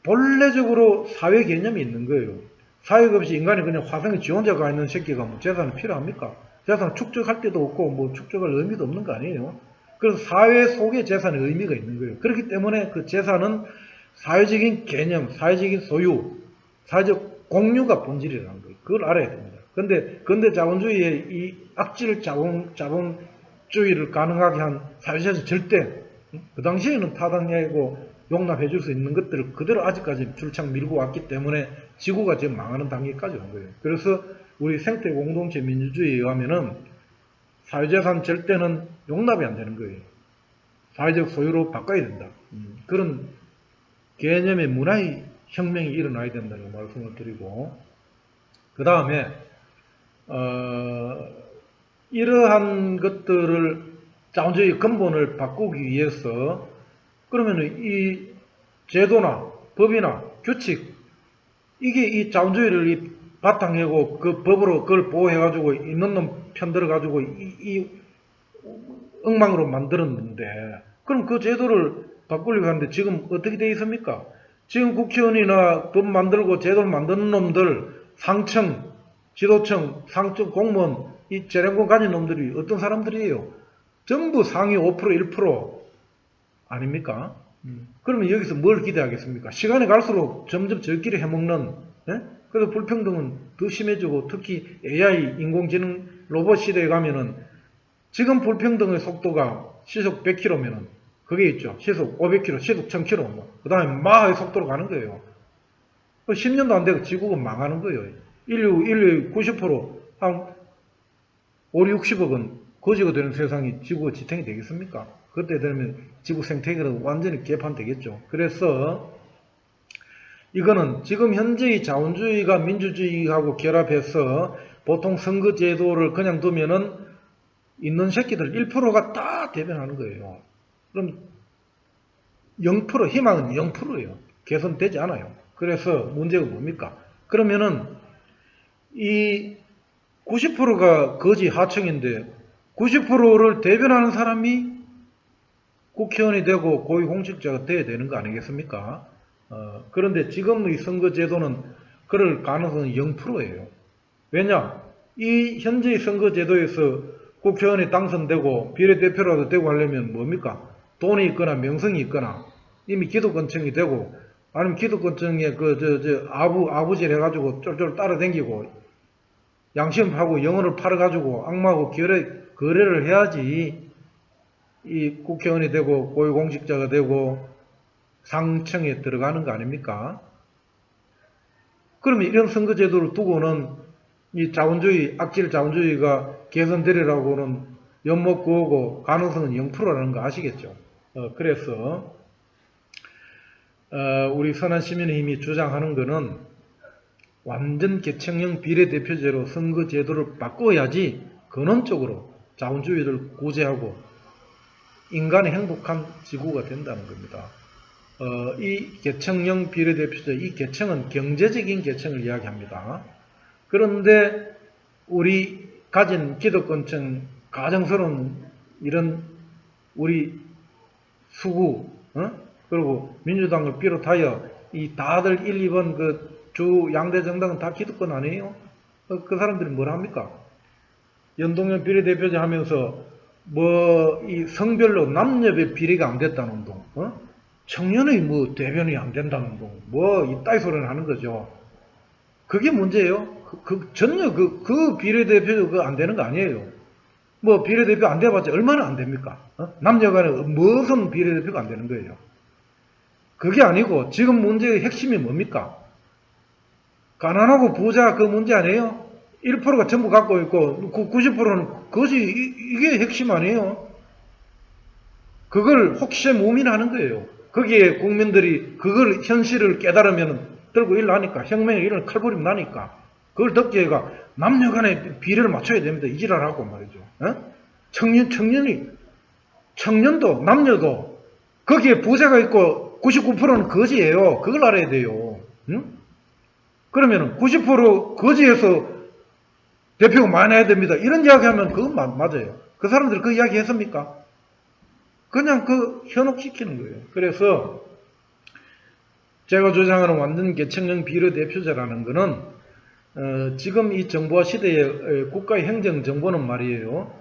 본래적으로 사회 개념이 있는 거예요. 사회가 없이 인간이 그냥 화성에 지 혼자 가 있는 새끼가 뭐 재산이 필요합니까? 재산 축적할 데도 없고 뭐 축적할 의미도 없는 거 아니에요. 그래서 사회 속에 재산의 의미가 있는 거예요. 그렇기 때문에 그 재산은 사회적인 개념, 사회적인 소유, 사회적 공유가 본질이라는 거예요. 그걸 알아야 됩니다. 근데 근대 자본주의의 이 악질 자본주의를 가능하게 한 사회주의에서 절대 그 당시에는 타당하고 용납해 줄 수 있는 것들을 그대로 아직까지 줄창 밀고 왔기 때문에 지구가 지금 망하는 단계까지 온 거예요. 그래서 우리 생태 공동체 민주주의에 의하면은 사회재산 절대는 용납이 안 되는 거예요. 사회적 소유로 바꿔야 된다. 그런 개념의 문화의 혁명이 일어나야 된다는 말씀을 드리고, 그 다음에 이러한 것들을 자본주의 근본을 바꾸기 위해서 그러면 이 제도나 법이나 규칙, 이게 이 자본주의를 이 바탕이고 그 법으로 그걸 보호해가지고 있는 놈 편들어가지고 이 엉망으로 만들었는데, 그럼 그 제도를 바꾸려고 하는데 지금 어떻게 되어 있습니까? 지금 국회의원이나 법 만들고 제도를 만드는 놈들, 상청, 지도청, 상청 공무원, 이 재량권 가진 놈들이 어떤 사람들이에요? 전부 상위 5%, 1% 아닙니까? 그러면 여기서 뭘 기대하겠습니까? 시간이 갈수록 점점 저끼리 해먹는, 예? 그래서 불평등은 더 심해지고, 특히 AI, 인공지능, 로봇 시대에 가면은 지금 불평등의 속도가 시속 100km면은 그게 있죠. 시속 500km, 시속 1000km, 그 다음에 마하의 속도로 가는 거예요. 10년도 안 되고 지구가 망하는 거예요. 인류 90%, 한 5, 60억은 거지가 되는 세상이 지구가 지탱이 되겠습니까? 그때 되면 지구 생태계가 완전히 개판되겠죠. 그래서 이거는 지금 현재의 자본주의가 민주주의하고 결합해서 보통 선거제도를 그냥 두면은 있는 새끼들 1%가 다 대변하는 거예요. 그럼 0%, 희망은 0%예요. 개선되지 않아요. 그래서 문제가 뭡니까? 그러면은 이 90%가 거지 하청인데 90%를 대변하는 사람이 국회의원이 되고 고위공직자가 돼야 되는 거 아니겠습니까? 그런데 지금의 선거제도는 그럴 가능성은 0%예요. 왜냐? 이 현재의 선거제도에서 국회의원이 당선되고 비례대표라도 되고 하려면 뭡니까? 돈이 있거나 명성이 있거나 이미 기득권층이 되고, 아니면 기득권층에 아부질 해가지고 쫄쫄 따라다니고 양심하고 영혼을 팔아가지고 악마하고 거래를 해야지 이 국회의원이 되고 고위공직자가 되고 상청에 들어가는 거 아닙니까? 그러면 이런 선거제도를 두고는 이 자본주의, 악질 자본주의가 개선되리라고는 엿못 구하고 가능성은 0%라는 거 아시겠죠? 그래서 우리 선한시민의힘이 주장하는 것은 완전 계층형 비례대표제로 선거제도를 바꿔야지 근원적으로 자본주의를 구제하고 인간의 행복한 지구가 된다는 겁니다. 이 계층형 비례대표제, 이 계층은 경제적인 계층을 이야기합니다. 그런데 우리 가진 기득권층, 가정스러운 이런 우리 수구, 그리고 민주당을 비롯하여 이 다들 1, 2번 그 주 양대 정당은 다 기득권 아니에요? 그 사람들이 뭘 합니까? 연동형 비례대표제 하면서 뭐 이 성별로 남녀의 비례가 안 됐다는 운동, 청년의 뭐 대변이 안 된다는 운동, 뭐 이따위 소리를 하는 거죠. 그게 문제예요. 전혀 그 비례대표가 안 되는 거 아니에요. 뭐 비례대표 안 돼봤자 얼마나 안 됩니까? 남녀 간에 무슨 비례대표가 안 되는 거예요. 그게 아니고 지금 문제의 핵심이 뭡니까? 가난하고 부자 그 문제 아니에요? 1%가 전부 갖고 있고 90%는 그것이 이게 핵심 아니에요? 그걸 혹시 무민하는 거예요. 거기에 국민들이 그걸 현실을 깨달으면 들고 일어나니까, 혁명이 일어나 칼부림 나니까 그걸 듣기가 남녀 간의 비례를 맞춰야 됩니다. 이지랄하고 말이죠. 청년도 남녀도 거기에 부자가 있고 99%는 거지예요. 그걸 알아야 돼요. 그러면 90% 거지에서 대표가 많아야 됩니다. 이런 이야기하면 그건 맞아요. 그 사람들이 그 이야기 했습니까? 그냥 그 현혹시키는 거예요. 그래서 제가 주장하는 완전 계층형 비례대표제라는 거는 지금 이 정부와 시대의 국가의 행정 정보는 말이에요.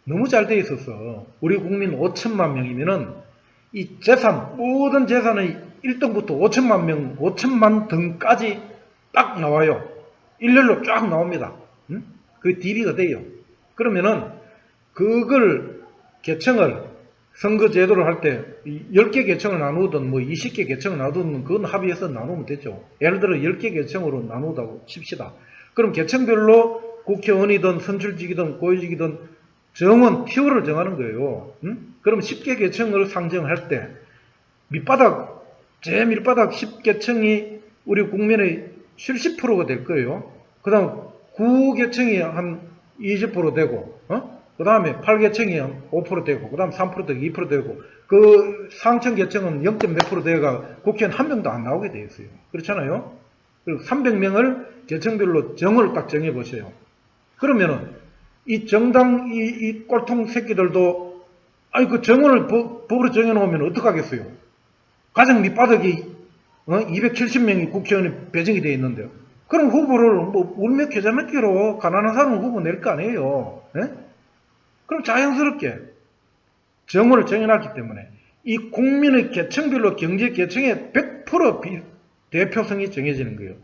너무 잘 돼 있어서 우리 국민 5천만 명이면은 이 재산, 모든 재산의 1등부터 5천만 명, 5천만 등까지 딱 나와요. 일렬로 쫙 나옵니다. 그 DB가 돼요. 그러면은 그걸 계층을 선거제도를 할 때 10개 계층을 나누든 뭐 20개 계층을 나누든 그건 합의해서 나누면 되죠. 예를 들어 10개 계층으로 나누다고 칩시다. 그럼 계층별로 국회의원이든 선출직이든 고위직이든 정원 티오를 정하는 거예요. 그럼 10개 계층을 상정할 때 밑바닥 제 밑바닥 10계층이 우리 국민의 70%가 될 거예요. 그 다음 9계층이 한 20% 되고 그 다음에 8계층이 한 5% 되고 그 다음 3% 되고 2% 되고 그 상층 계층은 0. 몇 프로 되어가 국회의원 한 명도 안 나오게 되어 있어요. 그렇잖아요. 그리고 300명을 계층별로 정을 딱 정해 보세요. 그러면은 이 정당 이 꼴통 새끼들도 아니 그 정원을 법으로 정해놓으면 어떡하겠어요. 가장 밑바닥이 270명이 국회의원이 배정이 되어 있는데요. 그럼 후보를 뭐 울며 겨자 먹기로 가난한 사람은 후보 낼 거 아니에요. 네? 그럼 자연스럽게 정원을 정해놨기 때문에 이 국민의 계층별로 경제 계층의 100% 대표성이 정해지는 거예요.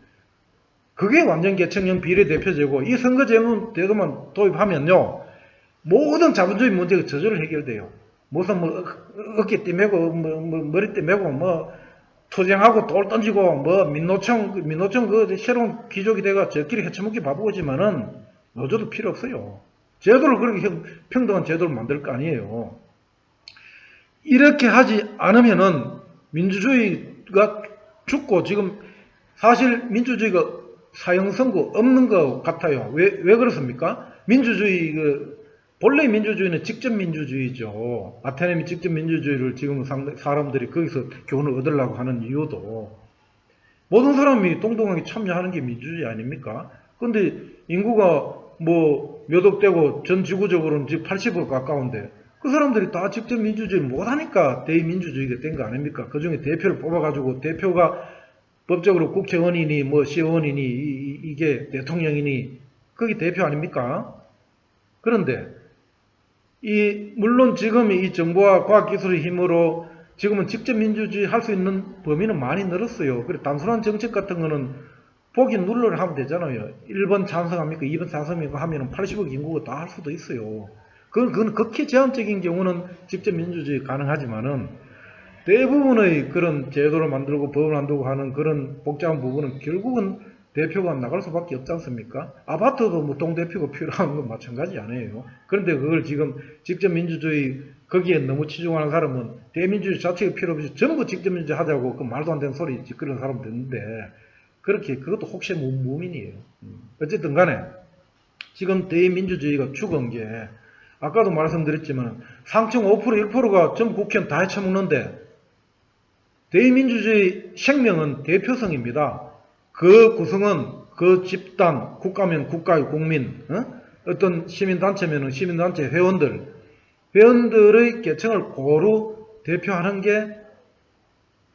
그게 완전 계층형 비례대표제고 이 선거제도만 도입하면요 모든 자본주의 문제가 저절로 해결돼요. 무슨 뭐 어깨띠 메고 뭐 머리띠 메고 뭐 투쟁하고 돌 던지고 뭐 민노총 그 새로운 귀족이 돼가 저끼리 헤쳐먹기 바쁘지만은 노조도 필요 없어요. 제도를 그렇게 평등한 제도를 만들 거 아니에요. 이렇게 하지 않으면은 민주주의가 죽고 지금 사실 민주주의가 사형선고 없는 것 같아요. 왜 그렇습니까? 민주주의, 본래 민주주의는 직접민주주의죠. 아테네미 직접민주주의를 지금 사람들이 거기서 교훈을 얻으려고 하는 이유도 모든 사람이 동등하게 참여하는 게 민주주의 아닙니까? 근데 인구가 뭐 몇 억 되고 전 지구적으로는 지금 80억 가까운데 그 사람들이 다 직접민주주의를 못하니까 대의민주주의가 된 거 아닙니까? 그 중에 대표를 뽑아가지고 대표가 법적으로 국회의원이니 뭐 시의원이니 이게 대통령이니 그게 대표 아닙니까? 그런데 물론 지금 이 정보와 과학기술의 힘으로 지금은 직접 민주주의 할 수 있는 범위는 많이 늘었어요. 그래 단순한 정책 같은 거는 보기 눌러를 하면 되잖아요. 1번 찬성합니까? 2번 찬성합니까? 하면 80억 인구가 다 할 수도 있어요. 그건 극히 제한적인 경우는 직접 민주주의 가능하지만은 대부분의 그런 제도를 만들고 법을 만들고 하는 그런 복잡한 부분은 결국은 대표가 나갈 수밖에 없지 않습니까? 아파트도 뭐 동대표가 필요한 건 마찬가지 아니에요. 그런데 그걸 지금 직접 민주주의 거기에 너무 치중하는 사람은 대민주주의 자체가 필요 없이 전부 직접 민주주의 하자고 그 말도 안 되는 소리 그런 사람 듣는데 그렇게 그것도 혹시 무민이에요. 어쨌든 간에 지금 대민주주의가 죽은 게 아까도 말씀드렸지만 상층 5% 1%가 전부 국회의원 다 헤쳐먹는데 대의민주주의 생명은 대표성입니다. 그 구성은 그 집단, 국가면 국가의 국민, 어떤 시민단체면 시민단체 회원들의 계층을 고루 대표하는 게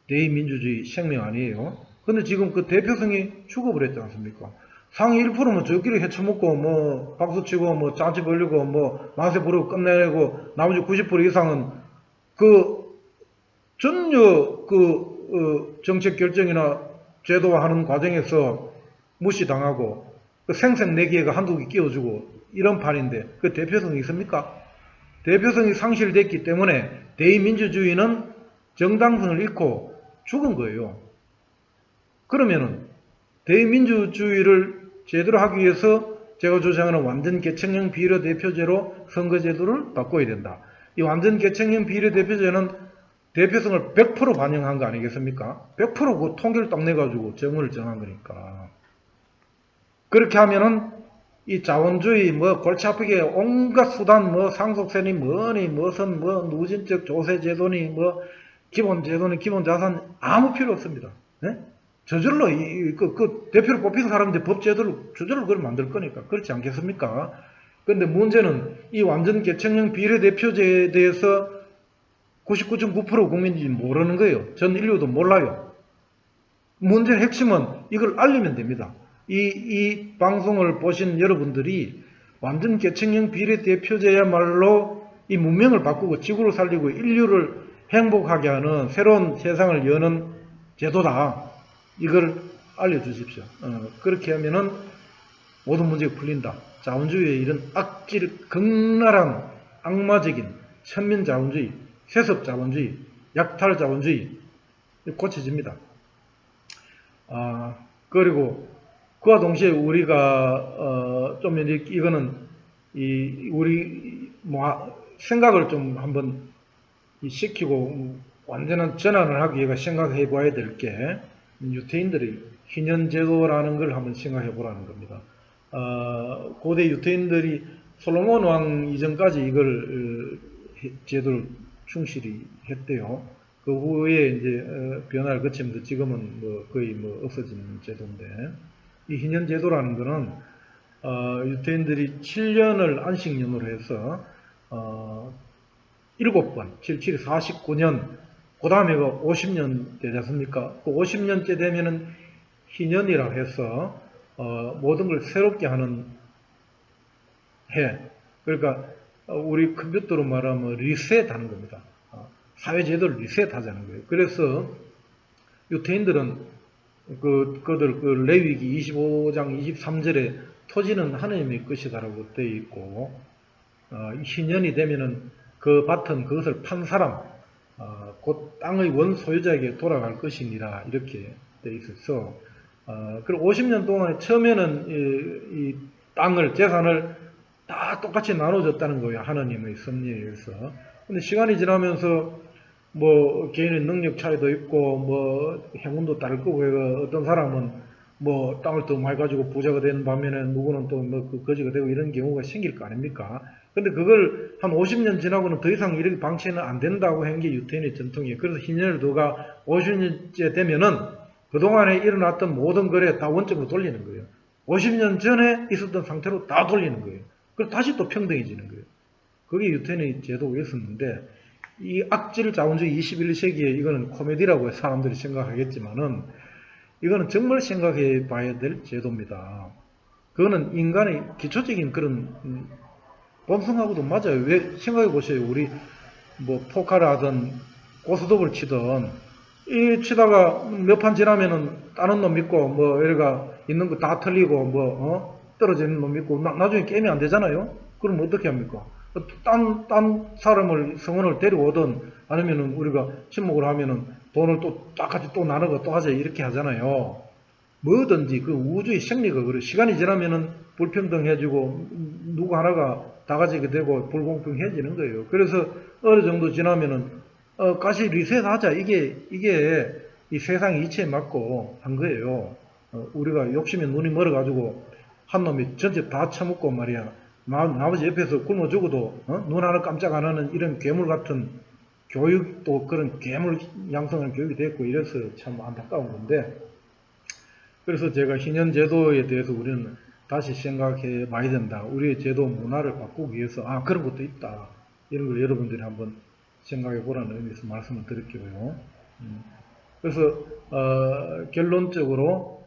대의민주주의 생명 아니에요. 근데 지금 그 대표성이 죽어버렸지 않습니까? 상위 1%면 저끼리 헤쳐먹고 뭐 박수치고 뭐 짠치 벌리고 뭐 만세 부르고 끝내고 나머지 90% 이상은 전혀 정책 결정이나 제도화하는 과정에서 무시당하고 생색내기가 한두 개 끼워주고 이런 판인데 그 대표성이 있습니까? 대표성이 상실됐기 때문에 대의민주주의는 정당성을 잃고 죽은 거예요. 그러면은 대의민주주의를 제대로 하기 위해서 제가 주장하는 완전 계층형 비례대표제로 선거제도를 바꿔야 된다. 이 완전 계층형 비례대표제는 대표성을 100% 반영한 거 아니겠습니까? 100%그 통계를 딱 내가지고 정을 정한 거니까. 그렇게 하면은 이 자원주의 뭐 골치 아프게 온갖 수단 뭐 상속세니 뭐니 무슨 뭐 누진적 조세제도니 뭐 기본제도니 기본자산 아무 필요 없습니다. 네? 저절로 그 대표로 뽑힌 사람들 법 제도를 저절로 그걸 만들 거니까 그렇지 않겠습니까? 그런데 문제는 이 완전 계층형 비례대표제에 대해서 99.9% 국민들이 모르는 거예요. 전 인류도 몰라요. 문제의 핵심은 이걸 알리면 됩니다. 이 방송을 보신 여러분들이 완전 계층형 비례대표제야말로 이 문명을 바꾸고 지구를 살리고 인류를 행복하게 하는 새로운 세상을 여는 제도다. 이걸 알려주십시오. 그렇게 하면은 모든 문제가 풀린다. 자본주의의 이런 악질, 극랄한 악마적인 천민자본주의, 세습자본주의, 약탈자본주의 고쳐집니다. 그리고 그와 동시에 우리가 좀 이거는 우리 생각을 좀 한번 시키고 완전한 전환을 하기 위해 생각해 봐야 될 게 유태인들의 희년제도라는 걸 한번 생각해 보라는 겁니다. 고대 유태인들이 솔로몬 왕 이전까지 이걸 제도를 충실히 했대요. 그 후에 이제 변화를 거치면서 지금은 거의 없어진 제도인데, 이 희년제도라는 거는 유태인들이 7년을 안식년으로 해서 7번, 77, 49년, 그 다음에가 50년 되지 않습니까? 그 50년째 되면은 희년이라 해서 모든 걸 새롭게 하는 해. 그러니까 우리 컴퓨터로 말하면 리셋하는 겁니다. 사회제도를 리셋하자는 거예요. 그래서 유태인들은 그 레위기 25장 23절에 토지는 하나님의 것이다라고 되어 있고, 희년이 되면은 그 밭은 그것을 판 사람, 곧 땅의 원소유자에게 돌아갈 것이니라 이렇게 되어 있어서, 그리고 50년 동안에 처음에는 이 땅을, 재산을 다 똑같이 나눠줬다는 거예요. 하나님의 섭리에 의해서. 근데 시간이 지나면서 개인의 능력 차이도 있고 행운도 다를 거고 해서 어떤 사람은 땅을 더 많이 가지고 부자가 되는 반면에 누구는 또 거지가 되고 이런 경우가 생길 거 아닙니까? 근데 그걸 한 50년 지나고는 더 이상 이렇게 방치는 안 된다고 한 게 유태인의 전통이에요. 그래서 희년을 두가 50년째 되면은 그동안에 일어났던 모든 거래 다 원점으로 돌리는 거예요. 50년 전에 있었던 상태로 다 돌리는 거예요. 그래서 다시 또 평등해지는 거예요. 그게 유태인의 제도였었는데, 이 악질 자본주의 21세기에 이거는 코미디라고 사람들이 생각하겠지만은 이거는 정말 생각해 봐야 될 제도입니다. 그거는 인간의 기초적인 그런 본성하고도 맞아요. 왜 생각해 보세요. 우리 포카를 하든 고스톱을 치든 이 치다가 몇 판 지나면은 다른 놈 믿고 얘가 있는 거 다 틀리고 떨어지는 놈 믿고 나중에 게임이 안 되잖아요. 그럼 어떻게 합니까? 딴 사람을 성원을 데려오든 아니면은 우리가 친목을 하면은 돈을 또 똑같이 또 나누고 또 하자 이렇게 하잖아요. 뭐든지 그 우주의 생리가 그래. 시간이 지나면은 불평등해지고 누구 하나가 다 가지게 되고 불공평해지는 거예요. 그래서 어느 정도 지나면은 다시 리셋하자. 이게 이 세상 이치에 맞고 한 거예요. 우리가 욕심에 눈이 멀어가지고 한 놈이 전체 다 처먹고 말이야. 나머지 옆에서 굶어 죽어도 눈 하나 깜짝 안 하는 이런 괴물 같은 교육도 그런 괴물 양성하는 교육이 됐고 이래서 참 안타까운 건데, 그래서 제가 희년 제도에 대해서 우리는 다시 생각해 봐야 된다. 우리의 제도 문화를 바꾸기 위해서 그런 것도 있다. 이런 걸 여러분들이 한번 생각해 보라는 의미에서 말씀을 드릴게요. 그래서 결론적으로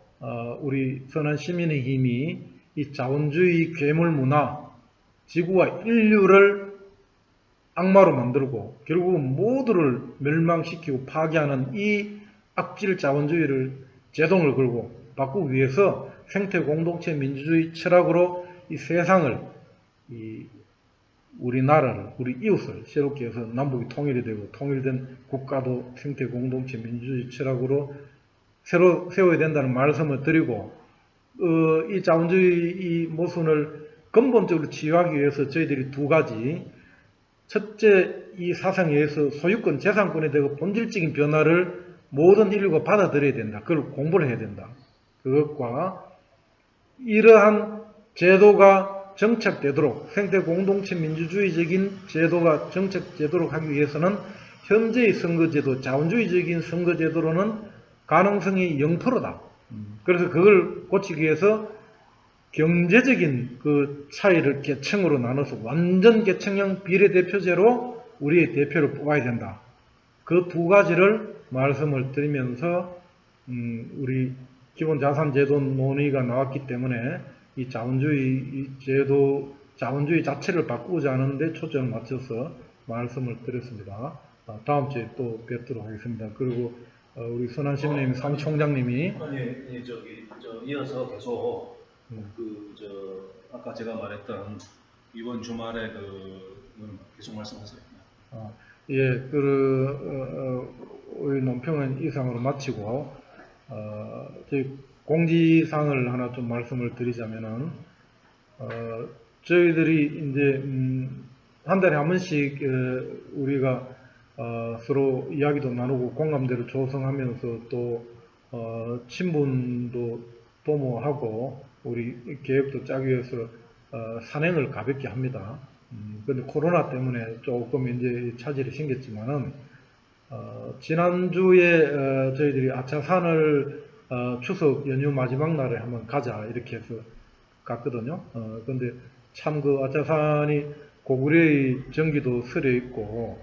우리 선한 시민의 힘이 이 자본주의 괴물 문화, 지구와 인류를 악마로 만들고 결국은 모두를 멸망시키고 파괴하는 이 악질 자본주의를 제동을 걸고 바꾸기 위해서 생태 공동체 민주주의 철학으로 이 세상을, 우리나라를, 우리 이웃을 새롭게 해서 남북이 통일이 되고 통일된 국가도 생태 공동체 민주주의 철학으로 새로 세워야 된다는 말씀을 드리고, 이 자본주의 이 모순을 근본적으로 치유하기 위해서 저희들이 두 가지, 첫째, 이 사상에 의해서 소유권, 재산권에 대한 본질적인 변화를 모든 인류가 받아들여야 된다. 그걸 공부를 해야 된다. 그것과 이러한 제도가 정착되도록, 생태 공동체 민주주의적인 제도가 정착되도록 하기 위해서는 현재의 선거제도, 자본주의적인 선거제도로는 가능성이 0%다. 그래서 그걸 고치기 위해서 경제적인 그 차이를 계층으로 나눠서 완전 계층형 비례대표제로 우리의 대표를 뽑아야 된다. 그 두 가지를 말씀을 드리면서 우리 기본자산제도 논의가 나왔기 때문에 이 자본주의 제도, 자본주의 자체를 바꾸지 않은데 초점을 맞춰서 말씀을 드렸습니다. 다음 주에 또 뵙도록 하겠습니다. 그리고 우리 선한시민회의회 사무총장님이 아니, 이어서 계속 아까 제가 말했던 이번 주말에 계속 말씀하세요. 예, 우리 논평은 이상으로 마치고 저희 공지사항을 하나 좀 말씀을 드리자면은 저희들이 이제 한 달에 한 번씩 우리가 서로 이야기도 나누고 공감대를 조성하면서 또 친분도 도모하고 우리 계획도 짜기 위해서 산행을 가볍게 합니다. 근데 코로나 때문에 조금 이제 차질이 생겼지만은 지난주에 저희들이 아차산을 추석 연휴 마지막 날에 한번 가자 이렇게 해서 갔거든요. 근데 참 그 아차산이 고구려의 전기도 서려 있고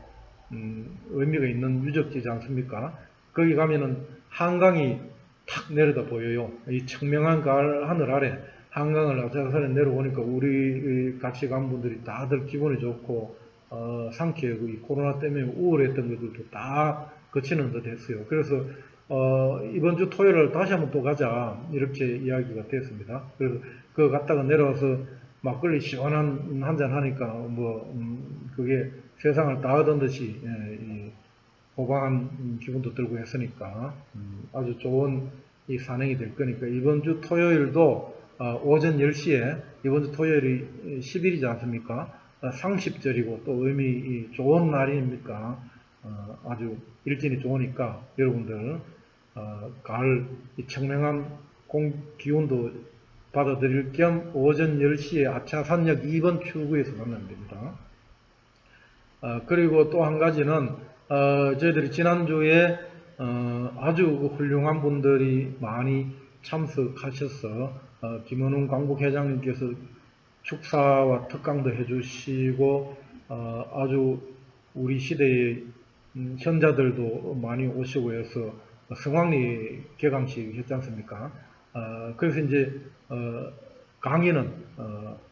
의미가 있는 유적지지 않습니까? 거기 가면은 한강이 탁 내려다 보여요. 이 청명한 가을 하늘 아래 한강을 아차산에 내려오니까 우리 같이 간 분들이 다들 기분이 좋고 상쾌하고 이 코로나 때문에 우울했던 것들도 다 거치는 듯 했어요. 그래서 이번 주 토요일 다시 한번 또 가자 이렇게 이야기가 됐습니다. 그래서 그거 갔다가 내려와서 막걸리 시원한 한잔 하니까 그게 세상을 다 얻은 듯이 호강한 기분도 들고 했으니까 아주 좋은 이 산행이 될 거니까 이번 주 토요일도 오전 10시에 이번 주 토요일이 10일이지 않습니까? 상십절이고 또 의미 좋은 날이니까 아주 일진이 좋으니까 여러분들 가을 이 청명한 기운도 받아들일 겸 오전 10시에 아차산역 2번 출구에서 만나면 됩니다. 그리고 또 한 가지는 저희들이 지난주에 아주 훌륭한 분들이 많이 참석하셔서 김원웅 광복회장님께서 축사와 특강도 해주시고 아주 우리 시대의 현자들도 많이 오시고 해서 성황리 개강식 했지 않습니까? 그래서 이제 강의는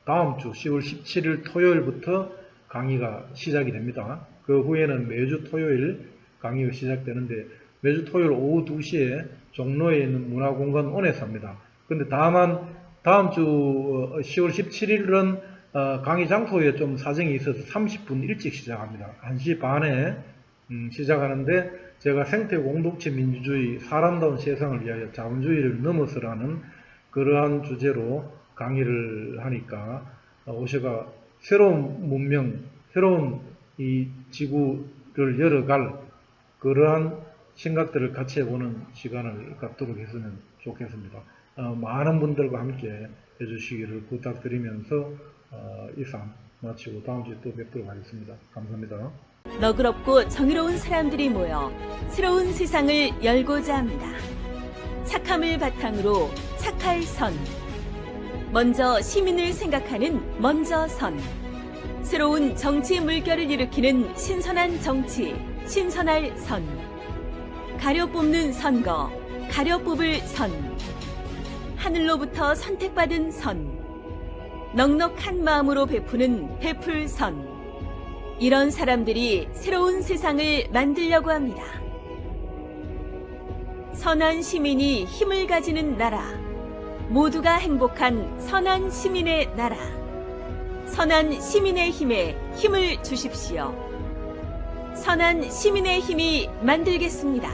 다음 주 10월 17일 토요일부터 강의가 시작이 됩니다. 그 후에는 매주 토요일 강의가 시작되는데 매주 토요일 오후 2시에 종로에 있는 문화공간 온에서 합니다. 근데 다만 다음 주 10월 17일은 강의 장소에 좀 사정이 있어서 30분 일찍 시작합니다. 1시 반에 시작하는데 제가 생태 공동체 민주주의 사람다운 세상을 위하여 자본주의를 넘어서라는 그러한 주제로 강의를 하니까 오셔가 새로운 문명, 새로운 이 지구를 열어갈 그러한 생각들을 같이 해보는 시간을 갖도록 했으면 좋겠습니다. 많은 분들과 함께 해주시기를 부탁드리면서 이상 마치고 다음 주에 또 뵙도록 하겠습니다. 감사합니다. 너그럽고 정의로운 사람들이 모여 새로운 세상을 열고자 합니다. 착함을 바탕으로 착할 선. 먼저 시민을 생각하는 먼저 선. 새로운 정치 물결을 일으키는 신선한 정치, 신선할 선. 가려 뽑는 선거, 가려 뽑을 선. 하늘로부터 선택받은 선. 넉넉한 마음으로 베푸는 베풀 선. 이런 사람들이 새로운 세상을 만들려고 합니다. 선한 시민이 힘을 가지는 나라. 모두가 행복한 선한 시민의 나라. 선한 시민의 힘에 힘을 주십시오. 선한 시민의 힘이 만들겠습니다.